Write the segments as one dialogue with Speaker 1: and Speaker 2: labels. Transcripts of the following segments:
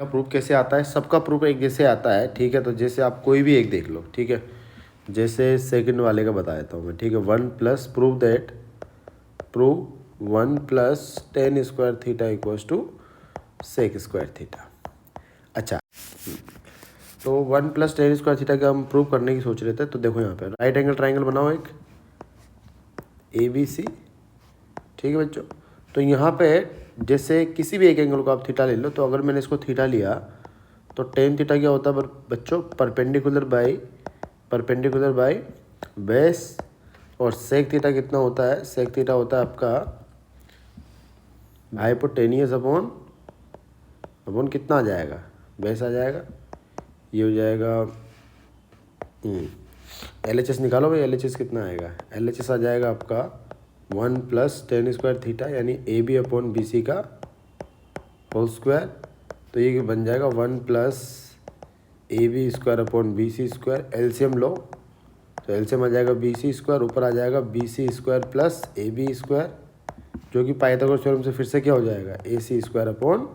Speaker 1: का प्रूफ कैसे आता है, सबका प्रूफ एक जैसे आता है, ठीक है। तो जैसे आप कोई भी एक देख लो, ठीक है। जैसे सेकंड वाले का बता देता हूँ मैं, ठीक है। 1 plus prove 1 plus ten square theta equals to sec square theta. अच्छा, तो 1 प्लस टेन स्क्वायर थीटा का हम प्रूव करने की सोच रहे थे। तो देखो यहाँ पे राइट एंगल ट्राइंगल बनाओ एक ABC, ठीक है बच्चों। तो यहाँ पे जैसे किसी भी एक एंगल को आप थीटा ले लो, तो अगर मैंने इसको थीटा लिया तो टेन थीटा क्या होता है बच्चों, परपेंडिकुलर बाई बेस। और सेक थीटा कितना होता है, सेक थीटा होता है आपका हाइपोटेनियस अपॉन कितना आ जाएगा, बेस आ जाएगा। ये हो जाएगा LHS निकालो भाई, LHS कितना आएगा, LHS आ जाएगा आपका 1 प्लस टेन स्क्वायर थीटा यानी AB अपॉन BC का होल स्क्वायर। तो ये बन जाएगा 1 plus AB square upon BC square. LCM लो तो एलसीएम आ जाएगा BC स्क्वायर, ऊपर आ जाएगा BC square plus AB square, जो कि पाइथागोरस थ्योरम से फिर से क्या हो जाएगा, AC square upon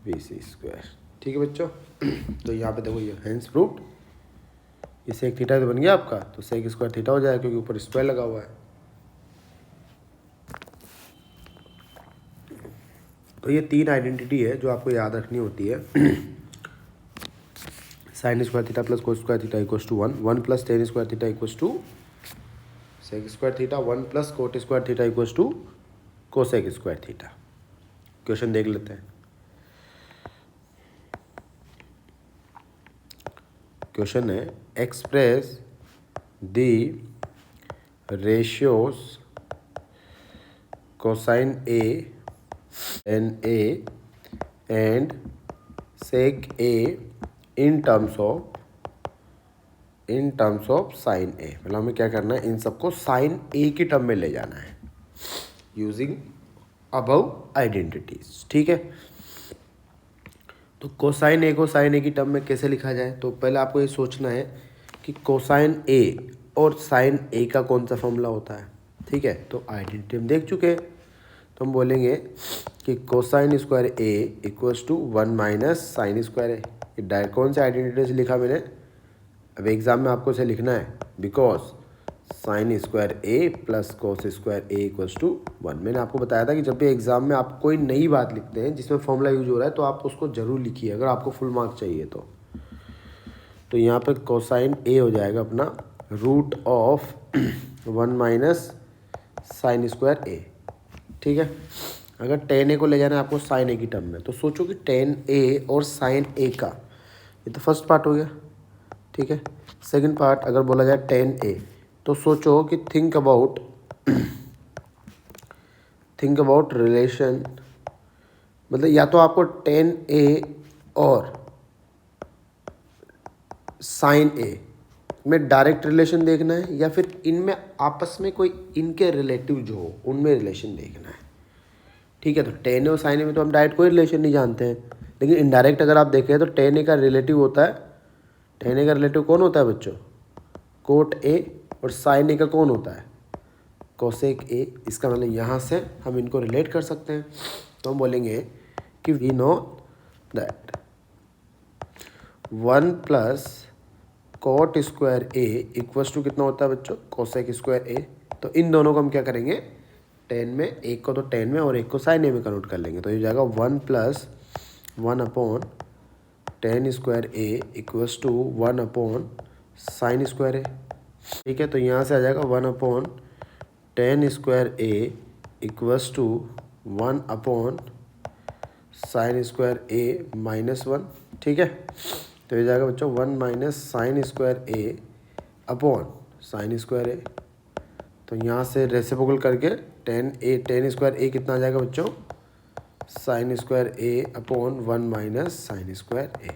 Speaker 1: BC square. ठीक है बच्चों। तो यहाँ पे देखो ये हेंस प्रूव्ड, ये सेक थीटा तो बन गया आपका, तो सेक स्क्वायर थीटा हो जाएगा क्योंकि ऊपर स्क्वायर लगा हुआ है। तो ये 3 आइडेंटिटी है जो आपको याद रखनी होती है। Sine square theta plus cos square theta equals to 1, 1 plus ten square theta equals to sec square theta, 1 plus cot square theta equals to cosec square theta. Question देख लेते हैं। क्वेश्चन है express the ratios cosine A an A and sec A in terms of sine A। मतलब हमें क्या करना है, इन सबको साइन A की टर्म में ले जाना है यूजिंग अबव आइडेंटिटीज, ठीक है। तो कोसाइन A को साइन A की टर्म में कैसे लिखा जाए, तो पहले आपको ये सोचना है कि कोसाइन A और साइन A का कौन सा फॉर्मूला होता है, ठीक है। तो आइडेंटिटी हम देख चुके हैं, तो हम बोलेंगे कि cosine square A equals to 1 minus sine square A। ये डायरेक्ट कौन से आइडेंटिटी से लिखा मैंने, अब एग्जाम में आपको इसे लिखना है, because sine square A plus cos square A equals to 1। मैंने आपको बताया था कि जब भी एग्जाम में आप कोई नई बात लिखते हैं जिसमें फॉर्मूला यूज हो रहा है तो आप उसको जरूर लिखिए अगर आपको फुल मार्क चाहिए तो यहाँ पे कोसाइन A हो जाएगा अपना root of 1 minus sine square A, ठीक है। अगर टेन A को ले जाना है आपको साइन A की टर्म में, तो सोचो कि टेन A और साइन A का, ये तो फर्स्ट पार्ट हो गया, ठीक है। सेकंड पार्ट अगर बोला जाए टेन A, तो सोचो कि थिंक अबाउट रिलेशन, मतलब या तो आपको टेन A और साइन A में डायरेक्ट रिलेशन देखना है या फिर इनमें आपस में कोई इनके रिलेटिव जो हो उनमें रिलेशन देखना है, ठीक है। तो टेन A और साइन A में तो हम डायरेक्ट कोई रिलेशन नहीं जानते हैं, लेकिन इनडायरेक्ट अगर आप देखें तो टेन A का रिलेटिव होता है, टेन A का रिलेटिव कौन होता है बच्चों, कोट A, और साइन A का कौन होता है, कोसेक A। इसका मतलब यहाँ से हम इनको रिलेट कर सकते हैं। तो हम बोलेंगे कि we know that 1 plus cot square A equals to कितना होता है बच्चों, कोसेक स्क्वायर A। तो इन दोनों को हम क्या करेंगे, टेन में, एक को तो टेन में और एक को साइन A में कन्वर्ट कर लेंगे। तो ये जाएगा 1 plus 1 upon tan square A equals to 1 upon sine square A, ठीक है। तो यहाँ से आ जाएगा 1 upon tan square A equals to 1 upon sine square A minus 1, ठीक है। तो ये जाएगा बच्चों 1 minus sine square A upon sine square A। तो यहाँ से रेसिप्रोकल करके टेन स्क्वायर A कितना आ जाएगा बच्चों, sine square A upon 1 minus sine square A।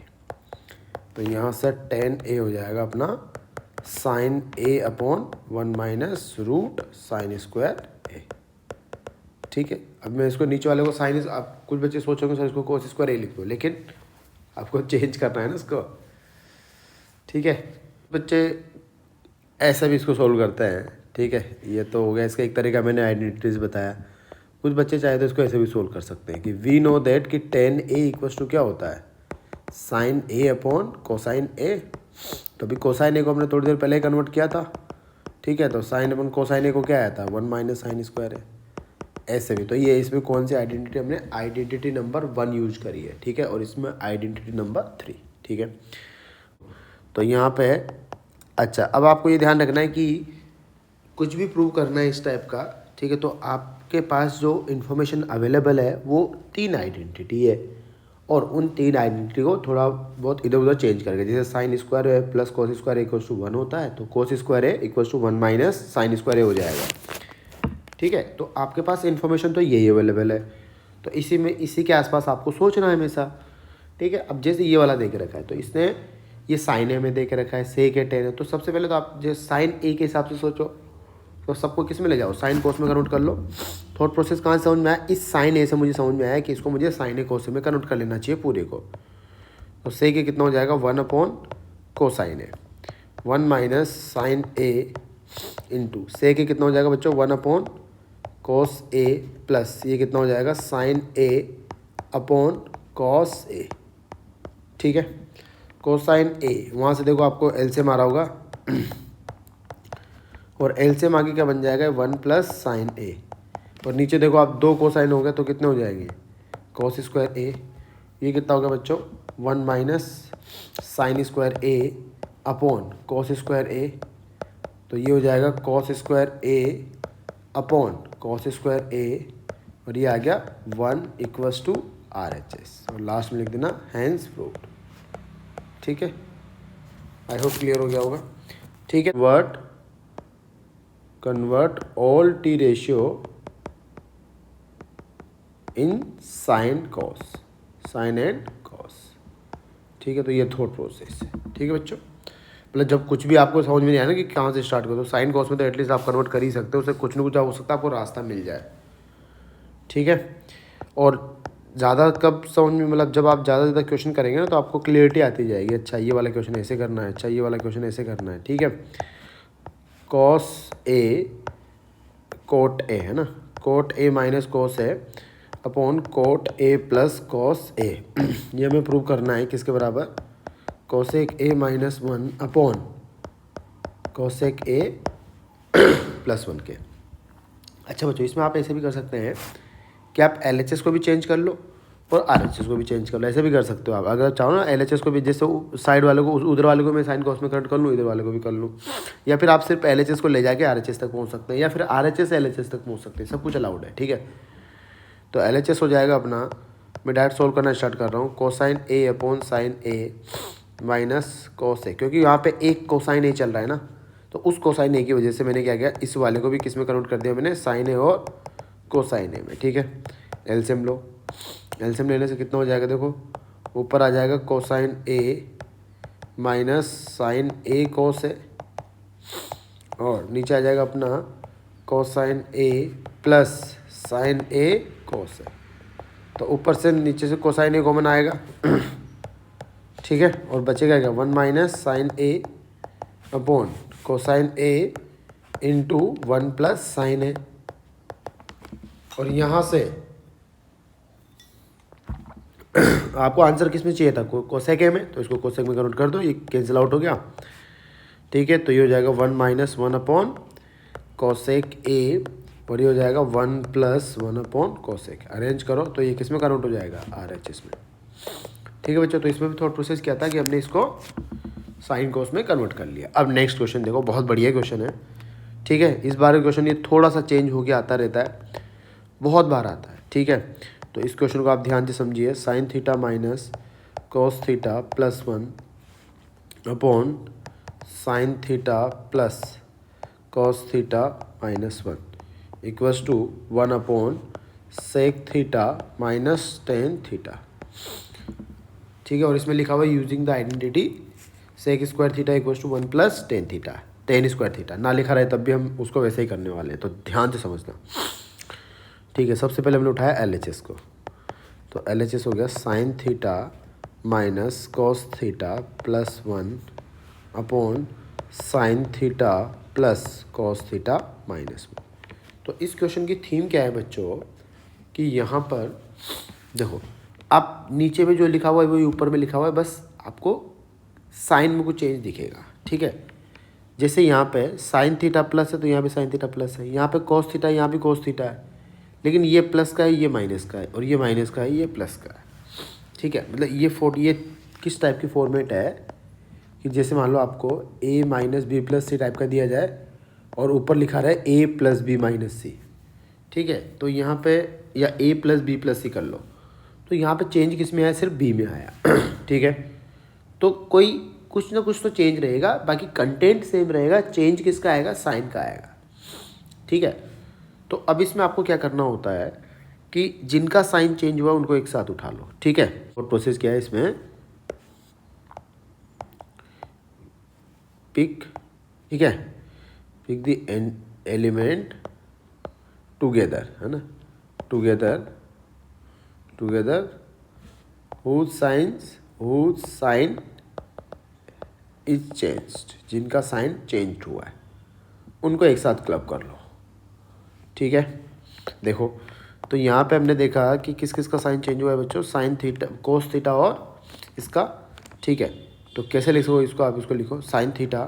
Speaker 1: तो यहाँ से टेन A हो जाएगा अपना sine A upon 1 minus root sine square A, ठीक है। अब मैं इसको नीचे वाले को साइन, आप कुछ बच्चे सोचोगे सर इसको कोस स्क्वायर A लिख दो, लेकिन आपको चेंज करना है ना इसको, ठीक है। बच्चे ऐसा भी इसको सोल्व करते हैं, ठीक है। ये तो हो गया इसका एक तरीका, मैंने आइडेंटिटीज बताया। कुछ बच्चे चाहे तो इसको ऐसे भी सोल्व कर सकते हैं कि वी नो दैट कि tan a इक्वल्स टू क्या होता है, साइन ए अपॉन कोसाइन ए। तो अभी कोसाइन ए को हमने थोड़ी देर पहले कन्वर्ट किया था, ठीक है। तो साइन अपन कोसाइन ए को क्या आया था, 1 माइनस साइन स्क्वायर है। ऐसे भी तो ये इसमें कौन सी आइडेंटिटी, हमने आइडेंटिटी नंबर 1 यूज करी है, ठीक है, और इसमें आइडेंटिटी नंबर 3, ठीक है। तो यहाँ पे अच्छा, अब आपको ये ध्यान रखना है कि कुछ भी प्रूव करना है इस टाइप का, ठीक है, तो आपके पास जो इन्फॉर्मेशन अवेलेबल है वो 3 आइडेंटिटी है, और उन 3 आइडेंटिटी को थोड़ा बहुत इधर उधर चेंज करके, जैसे साइन स्क्वायर है plus cos square equals to 1 होता है, तो कोस स्क्वायर है equals to 1 minus sine square हो जाएगा, ठीक है। तो आपके पास इन्फॉर्मेशन तो यही अवेलेबल है, तो इसी के आसपास आपको सोचना है हमेशा, ठीक है। अब जैसे ये वाला देख रखा है, तो इसने ये साइन ए में देख रखा है, सेक है, टेन है, तो सबसे पहले तो आप जैसे साइन ए के हिसाब से सोचो, तो सबको किस में ले जाओ, साइन कोस में कन्वर्ट कर लो। थॉट प्रोसेस कहाँ से समझ में आया, इस साइन ए से मुझे समझ में आया कि इसको मुझे साइन ए कोस में कन्वर्ट कर लेना चाहिए पूरे को। तो सेक ए कितना हो जाएगा, 1 upon cosine A, 1 minus sine A into sec ए कितना हो जाएगा बच्चों, 1 अपॉन कॉस ए प्लस ये कितना हो जाएगा, sign A upon cos A, ठीक है। कोसाइन ए वहाँ से देखो आपको एलसीएम आ रहा होगा और एलसीएम आगे क्या बन जाएगा, 1 प्लस साइन ए, और नीचे देखो आप 2 कोसाइन हो गए तो कितने हो जाएंगे, कॉस स्क्वायर ए, ये कितना हो गया बच्चों, 1 माइनस साइन स्क्वायर ए अपॉन कॉस स्क्वायर ए, तो ये हो जाएगा कॉस स्क्वायर ए अपॉन कॉस स्क्वायर ए, और ये आ गया 1 इक्वल्स टू RHS, और लास्ट में लिख देना हैंस प्रूव्ड, ठीक है। आई होप क्लियर हो गया होगा, ठीक है। Convert all T ratio in sine cos, sine and cos, ठीक है। तो ये थॉट प्रोसेस है, ठीक है बच्चों। मतलब जब कुछ भी आपको समझ में नहीं आया ना कि कहाँ से स्टार्ट करो, तो साइन कॉस में तो एटलीस्ट आप कन्वर्ट कर ही सकते हो, उससे कुछ ना कुछ हो सकता है आपको रास्ता मिल जाए, ठीक है। और ज़्यादा कब समझ में, मतलब जब आप ज़्यादा क्वेश्चन करेंगे ना तो आपको क्लियरिटी आती जाएगी, अच्छा ये वाला क्वेश्चन ऐसे करना है, अच्छा ये वाला क्वेश्चन ऐसे करना है, ठीक है। कॉस ए कोट ए है ना, cot A minus cos A upon cot A plus cos A, ये हमें प्रूव करना है किसके बराबर, cosec A minus 1 upon cosec A plus 1 के। अच्छा बच्चों, इसमें आप ऐसे भी कर सकते हैं कि आप LHS को भी चेंज कर लो और RHS को भी चेंज कर लो, ऐसे भी कर सकते हो आप। अगर चाहो ना LHS को भी, जैसे साइड वाले को उधर वाले को मैं साइन कॉस में कन्वर्ट कर लूँ, इधर वाले को भी कर लूँ, या फिर आप सिर्फ LHS को ले जाके RHS तक पहुँच सकते हैं, या फिर RHS से LHS तक पहुँच सकते हैं, सब कुछ अलाउड है, ठीक है। तो LHS हो जाएगा अपना, मैं डायरेक्ट सोल्व करना स्टार्ट कर रहा हूँ, cosine A upon sine A minus cos ए, क्योंकि यहाँ पे एक कोसाइन ए चल रहा है ना, तो उस कोसाइन ए की वजह से मैंने क्या किया, इस वाले को भी किस में कन्वर्ट कर दिया मैंने, साइन ए और कोसाइन ए में, ठीक है। एलसीएम लो, एलसीएम लेने से कितना हो जाएगा, देखो ऊपर आ जाएगा कोसाइन ए माइनस साइन ए कोस ए, और नीचे आ जाएगा अपना कोसाइन ए प्लस साइन ए कोस ए, तो ऊपर से नीचे से कोसाइन ए कॉमन आएगा ठीक है, और बचेगा क्या, 1 minus sine A upon cosine A into 1 plus sine ए, और यहाँ से आपको आंसर किस में चाहिए था, कोसेक ए में, तो इसको कोसेक में कन्वर्ट कर दो, ये कैंसिल आउट हो गया, ठीक है। तो ये हो जाएगा 1 माइनस 1 अपॉन कोसेक ए, और ये हो जाएगा 1 प्लस 1 अपॉन कोसेक, अरेंज करो तो ये किस में कन्वर्ट हो जाएगा, RHS में, ठीक है बच्चों। तो इसमें भी थॉट प्रोसेस क्या था कि हमने इसको साइन कॉस में कन्वर्ट कर लिया। अब नेक्स्ट क्वेश्चन देखो, बहुत बढ़िया क्वेश्चन है, ठीक है। इस बार क्वेश्चन ये थोड़ा सा चेंज होके आता रहता है, बहुत बार आता है, ठीक है। तो इस क्वेश्चन को आप ध्यान से समझिए, sine theta minus cos theta plus 1 upon sine theta plus cos theta minus 1 equals to 1 upon sec theta minus tan theta, ठीक है। और इसमें लिखा हुआ है using the identity sec square theta equals to 1 plus tan theta, tan square theta ना लिखा रहे तब भी हम उसको वैसे ही करने वाले हैं, तो ध्यान से समझना, ठीक है। सबसे पहले हमने उठाया LHS को, तो LHS हो गया sign theta minus cos theta plus 1 upon sine theta plus cos theta minus 1। तो इस क्वेश्चन की थीम क्या है बच्चों, कि यहाँ पर देखो, आप नीचे में जो लिखा हुआ है वही ऊपर में लिखा हुआ है, बस आपको साइन में कुछ चेंज दिखेगा, ठीक है। जैसे यहाँ पे साइन थीटा प्लस है तो यहाँ भी साइन थीटा प्लस है, यहाँ पे कॉस थीटा है, यहाँ भी कॉस थीटा है, लेकिन ये प्लस का है, ये माइनस का है, और ये माइनस का है, ये प्लस का है, ठीक है। मतलब ये किस टाइप की फॉर्मेट है कि जैसे मान लो आपको a minus B plus C type का दिया जाए और ऊपर लिखा रहा है a plus B minus C, ठीक है। तो यहाँ पे या a plus B plus C कर लो, तो यहाँ पे चेंज किस में आया, सिर्फ b में आया, ठीक है। तो कोई कुछ ना कुछ तो चेंज रहेगा, बाकी कंटेंट सेम रहेगा, चेंज किसका आएगा, साइन का आएगा, ठीक है। तो अब इसमें आपको क्या करना होता है कि जिनका साइन चेंज हुआ उनको एक साथ उठा लो, ठीक है। और प्रोसेस क्या है इसमें, पिक, ठीक है, पिक द एलिमेंट टुगेदर, है ना, together whose sign is changed, जिनका साइन चेंज हुआ है उनको एक साथ क्लब कर लो, ठीक है। देखो तो यहाँ पे हमने देखा कि किस किस का साइन चेंज हुआ है बच्चों, साइन थीटा, कोस थीटा और इसका, ठीक है। तो कैसे लिखो इसको, आप इसको लिखो साइन थीटा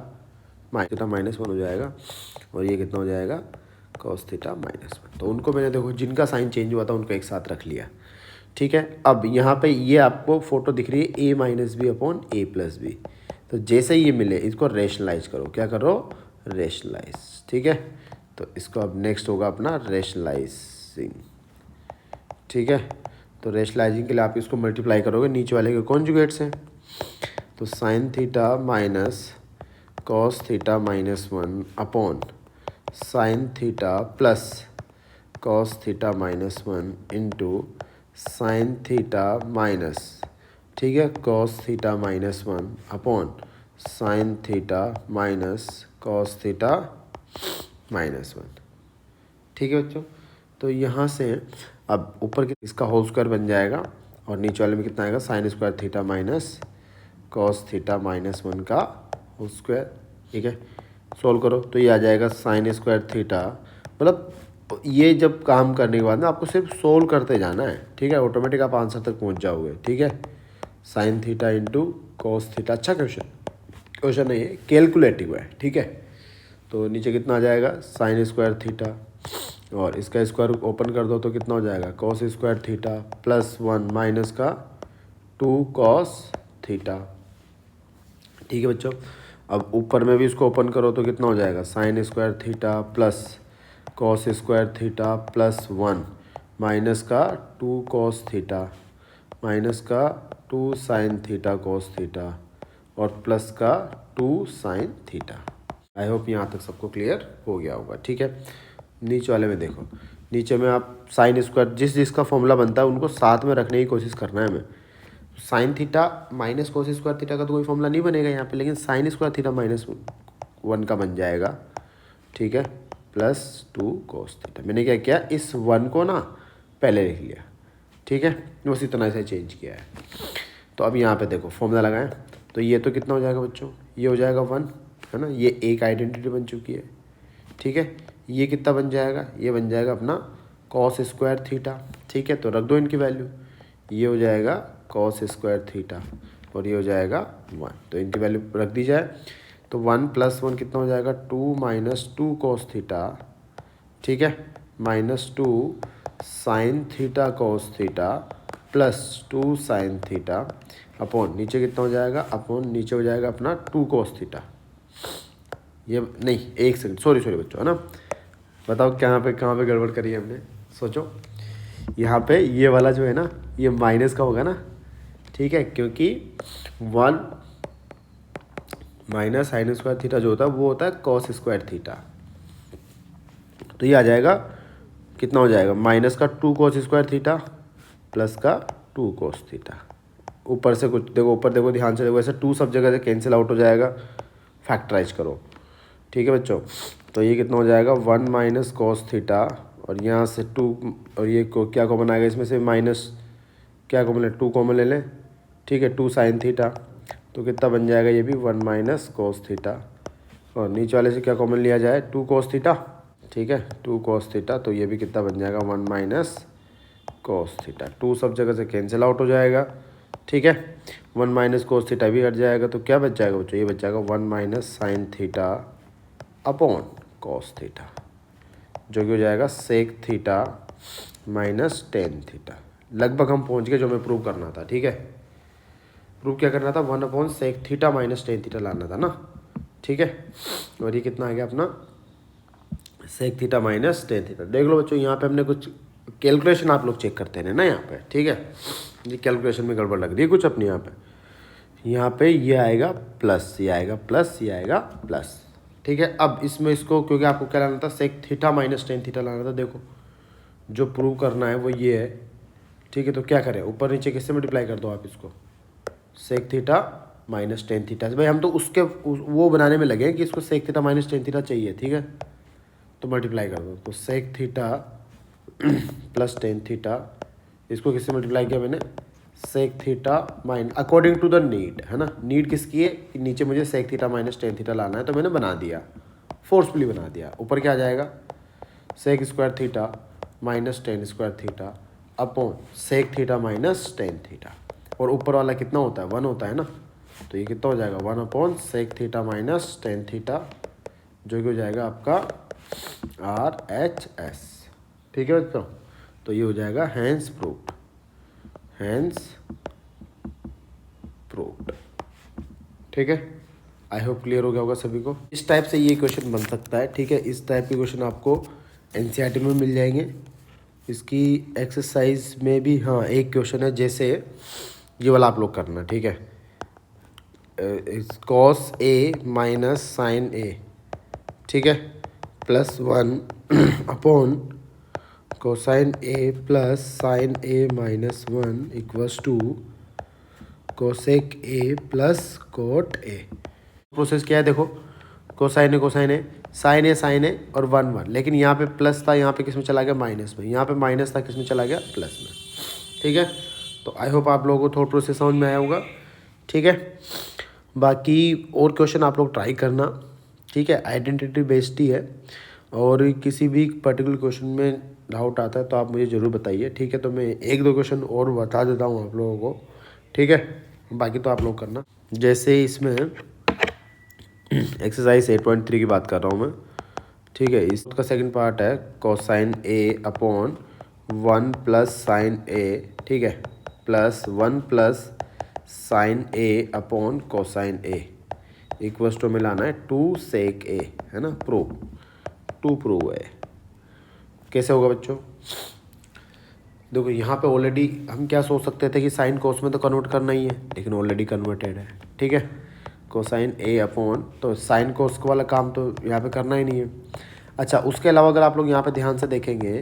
Speaker 1: -1 हो जाएगा, और ये कितना हो जाएगा, कॉस थीटा -1। तो उनको मैंने देखो जिनका साइन चेंज हुआ था उनको एक साथ रख लिया, ठीक है। अब यहाँ पे ये आपको फोटो दिख रही है a minus B upon a plus B, तो जैसे ही ये मिले इसको रेशनलाइज करो, क्या करो, रेशनलाइज, ठीक है। तो इसको अब नेक्स्ट होगा अपना रेशनलाइजिंग, ठीक है। तो रेशनलाइजिंग के लिए आप इसको मल्टीप्लाई करोगे नीचे वाले के कॉन्जुगेट से, तो sign theta minus cos theta -1 upon sine theta plus cos theta -1 into sine theta minus, ठीक है, cos theta -1 upon sine theta minus cos theta -1, ठीक है बच्चों। तो यहाँ से अब ऊपर के इसका होल स्क्वायर बन जाएगा और नीचे वाले में कितना आएगा, sign square theta minus cos theta -1 का होल स्क्वायर, ठीक है। सोल्व करो तो ये आ जाएगा साइन स्क्वायर थीटा, मतलब ये जब काम करने के बाद ना आपको सिर्फ सोल्व करते जाना है, ठीक है, ऑटोमेटिक आप आंसर तक पहुंच जाओगे, ठीक है। Sine theta into cos theta, अच्छा क्वेश्चन नहीं है, कैलकुलेटिव है, ठीक है। तो नीचे कितना आ जाएगा, साइन स्क्वायर थीटा, और इसका स्क्वायर ओपन कर दो तो कितना हो जाएगा, कॉस स्क्वायर थीटा +1 माइनस का 2 कॉस थीटा, ठीक है बच्चों। अब ऊपर में भी इसको ओपन करो तो कितना हो जाएगा, sign square theta plus cos square theta +1 minus का 2 कॉस थीटा माइनस का 2 साइन थीटा कॉस थीटा और प्लस का 2 साइन थीटा। आई होप यहाँ तक सबको क्लियर हो गया होगा, ठीक है। नीचे वाले में देखो, नीचे में आप साइन स्क्वायर जिसका फॉर्मूला बनता है उनको साथ में रखने की कोशिश करना है हमें। Sign theta minus cos square theta का तो कोई फॉर्मूला नहीं बनेगा यहाँ पे, लेकिन साइन स्क्वायर थीटा -1 का बन जाएगा, ठीक है, +2 कोस थीटा। मैंने क्या किया, इस 1 को ना पहले लिख लिया, ठीक है, बस इतना से चेंज किया है। तो अब यहाँ पे देखो फॉर्मूला लगाएं तो ये तो कितना हो जाएगा बच्चों, ये हो जाएगा 1, है ना, ये एक आइडेंटिटी बन चुकी है, ठीक है। ये कितना बन जाएगा, ये बन जाएगा अपना कॉस स्क्वायर थीटा, ठीक है। तो रख दो इनकी वैल्यू, ये हो जाएगा कॉस स्क्वायर थीटा और ये हो जाएगा 1, तो इनकी वैल्यू रख दी जाए तो 1 + 1 कितना हो जाएगा, 2 - 2 कॉस थीटा, ठीक है, -2 sine theta cos theta +2 sign theta upon नीचे कितना हो जाएगा, अपॉन नीचे हो जाएगा अपना 2 कॉस थीटा। ये नहीं, एक सेकंड, सॉरी बच्चों, है ना, बताओ कहाँ पे गड़बड़ करी है हमने, सोचो। यहाँ पे ये वाला जो है ना ये माइनस का होगा ना, ठीक है, क्योंकि 1 माइनस साइन स्क्वायर थीटा जो होता है वो होता है कॉस स्क्वायर थीटा। तो ये आ जाएगा कितना हो जाएगा, माइनस का 2 कॉस स्क्वायर थीटा प्लस का 2 कॉस थीटा। ऊपर से कुछ देखो, ऊपर देखो, ध्यान से देखो, ऐसे 2 सब जगह से कैंसिल आउट हो जाएगा, फैक्टराइज करो, ठीक है बच्चों। तो ये कितना हो जाएगा, 1 माइनस कॉस थीटा और यहाँ से 2, और ये क्या कॉमन आएगा इसमें से, माइनस क्या कॉमन ले, 2 कॉमन ले लें, ठीक है, 2 साइन थीटा, तो कितना बन जाएगा ये भी 1 माइनस कॉस थीटा, और नीचे वाले से क्या कॉमन लिया जाए, 2 कॉस थीटा, ठीक है, 2 कॉस थीटा, तो ये भी कितना बन जाएगा, 1 माइनस कोस थीटा, 2 सब जगह से कैंसिल आउट हो जाएगा, ठीक है। 1 माइनस कोस थीटा भी हट जाएगा, तो क्या बच जाएगा बच्चों, ये बच जाएगा 1 minus sine theta upon cos theta, जो कि हो जाएगा sec theta minus tan theta. लगभग हम पहुंच गए जो हमें प्रूव करना था, ठीक है। प्रूव क्या करना था, 1 upon sec theta minus tan theta लाना था ना, ठीक है। और ये कितना आ गया अपना, sec theta minus tan theta. देख लो बच्चों, यहाँ पे हमने कुछ कैलकुलेशन आप लोग चेक करते हैं ना यहाँ पे, ठीक है। ये कैलकुलेशन में गड़बड़ लग रही है कुछ अपनी यहाँ पे ये आएगा प्लस, ये आएगा प्लस, ये आएगा प्लस, ठीक है। अब इसमें इसको, क्योंकि आपको क्या लाना था, sec theta minus tan theta लाना था। देखो जो प्रूव करना है वो ये है, ठीक है। तो क्या करें, ऊपर नीचे किससे मल्टीप्लाई कर दो आप इसको, sec theta minus tan theta से। भाई हम तो उसके वो बनाने में लगे हैं कि इसको sec theta minus tan theta चाहिए, ठीक है। तो मल्टीप्लाई कर दो, तो sec theta plus tan theta, इसको किससे मल्टीप्लाई किया मैंने, sec theta minus according to the need, है ना। नीड किसकी है कि नीचे मुझे sec theta minus tan theta लाना है, तो मैंने बना दिया, फोर्सफुली बना दिया। ऊपर क्या आ जाएगा, sec square theta minus tan square theta upon sec theta minus tan theta, और ऊपर वाला कितना होता है, 1 होता है ना, तो ये कितना हो जाएगा 1 upon sec theta minus tan theta, जो कि हो जाएगा आपका RHS, ठीक है बच्चों। तो ये हो जाएगा हैंस प्रूव्ड, हैंस प्रूव्ड, ठीक है। आई होप क्लियर हो गया होगा सभी को। इस टाइप से ये क्वेश्चन बन सकता है, ठीक है। इस टाइप के क्वेश्चन आपको NCERT में मिल जाएंगे। इसकी एक्सरसाइज में भी हाँ एक क्वेश्चन है, जैसे ये वाला आप लोग करना, ठीक है। Cos A minus sine A, ठीक है, plus 1 upon cosine A plus sine A minus 1 equals to cosec A plus cot A. Process क्या है देखो, कोसाइन ए साइन ए और 1 1, लेकिन यहाँ पे प्लस था, यहाँ पे किस में चला गया, माइनस में। यहाँ पे माइनस था, किस में चला गया, प्लस में, ठीक है। तो आई होप आप लोगों को थोड़ा प्रोसेस समझ में आया होगा, ठीक है। बाकी और क्वेश्चन आप लोग ट्राई करना, ठीक है। आइडेंटिटी बेस्ड ही है, और किसी भी पर्टिकुलर क्वेश्चन में डाउट आता है तो आप मुझे ज़रूर बताइए, ठीक है। तो मैं 1-2 क्वेश्चन और बता देता हूँ आप लोगों को, ठीक है। बाकी तो आप लोग करना। जैसे इसमें एक्सरसाइज 8.3 की बात कर रहा हूँ मैं, ठीक है। इसका सेकंड पार्ट है cosine A upon 1 plus sine A, ठीक है, plus 1 plus sine A upon cosine A equals to मिलाना है 2 सेक ए, है ना। प्रूव, 2 प्रूव है। कैसे होगा बच्चों, देखो यहाँ पे ऑलरेडी हम क्या सोच सकते थे कि साइन कोस में तो कन्वर्ट करना ही है, लेकिन ऑलरेडी कन्वर्टेड है, ठीक है। कोसाइन ए अपॉन, तो साइन कोस वाला काम तो यहाँ पे करना ही नहीं है। अच्छा, उसके अलावा अगर आप लोग यहाँ पे ध्यान से देखेंगे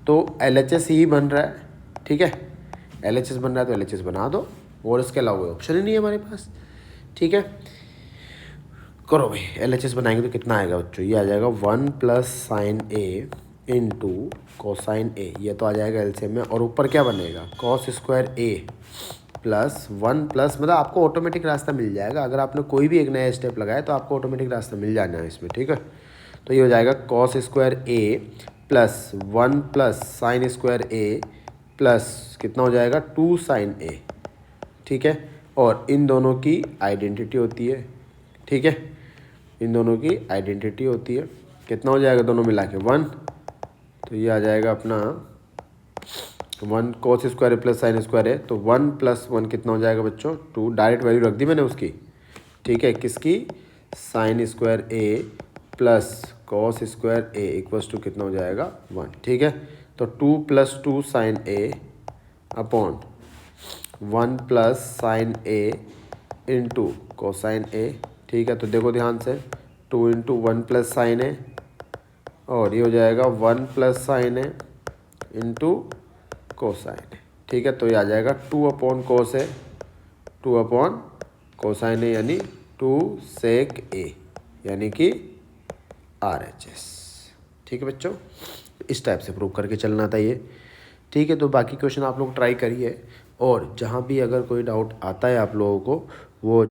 Speaker 1: तो LHS ही बन रहा है, ठीक है। LHS बन रहा है तो LHS बना दो, और इसके अलावा कोई ऑप्शन ही नहीं है हमारे पास, ठीक है। करो भाई, LHS बनाएंगे तो कितना आएगा बच्चों, ये आ जाएगा 1 plus sine A into cosine ए, ये तो आ जाएगा एलसीएम में। और ऊपर क्या बनेगा, cos square A plus 1 plus, मतलब आपको ऑटोमेटिक रास्ता मिल जाएगा। अगर आपने कोई भी एक नया स्टेप लगाया तो आपको ऑटोमेटिक रास्ता मिल जाना है इसमें, ठीक है। तो ये हो जाएगा cos square A plus 1 plus sign square A plus कितना हो जाएगा 2 साइन ए, ठीक है। और इन दोनों की आइडेंटिटी होती है, ठीक है। इन दोनों की आइडेंटिटी होती है, कितना हो जाएगा दोनों मिला के 1, तो ये आ जाएगा अपना 1 cos square plus sign square है, तो 1 प्लस 1 कितना हो जाएगा बच्चों 2, डायरेक्ट वैल्यू रख दी मैंने उसकी, ठीक है। किसकी, sine square A plus cos square A equals to कितना हो जाएगा 1, ठीक है। तो 2 plus 2 sine A upon 1 plus sine A into cosine A, ठीक है। तो देखो ध्यान से, 2 इंटू 1 प्लस साइन ए, और ये हो जाएगा 1 plus sine A into cosine A, ठीक है। तो ये आ जाएगा 2 अपॉन कोस ए, 2 अपॉन कोसाइन ए, यानी 2 सेक ए, यानी कि RHS, ठीक है बच्चों। इस टाइप से प्रूव करके चलना था ये, ठीक है। तो बाकी क्वेश्चन आप लोग ट्राई करिए, और जहाँ भी अगर कोई डाउट आता है आप लोगों को वो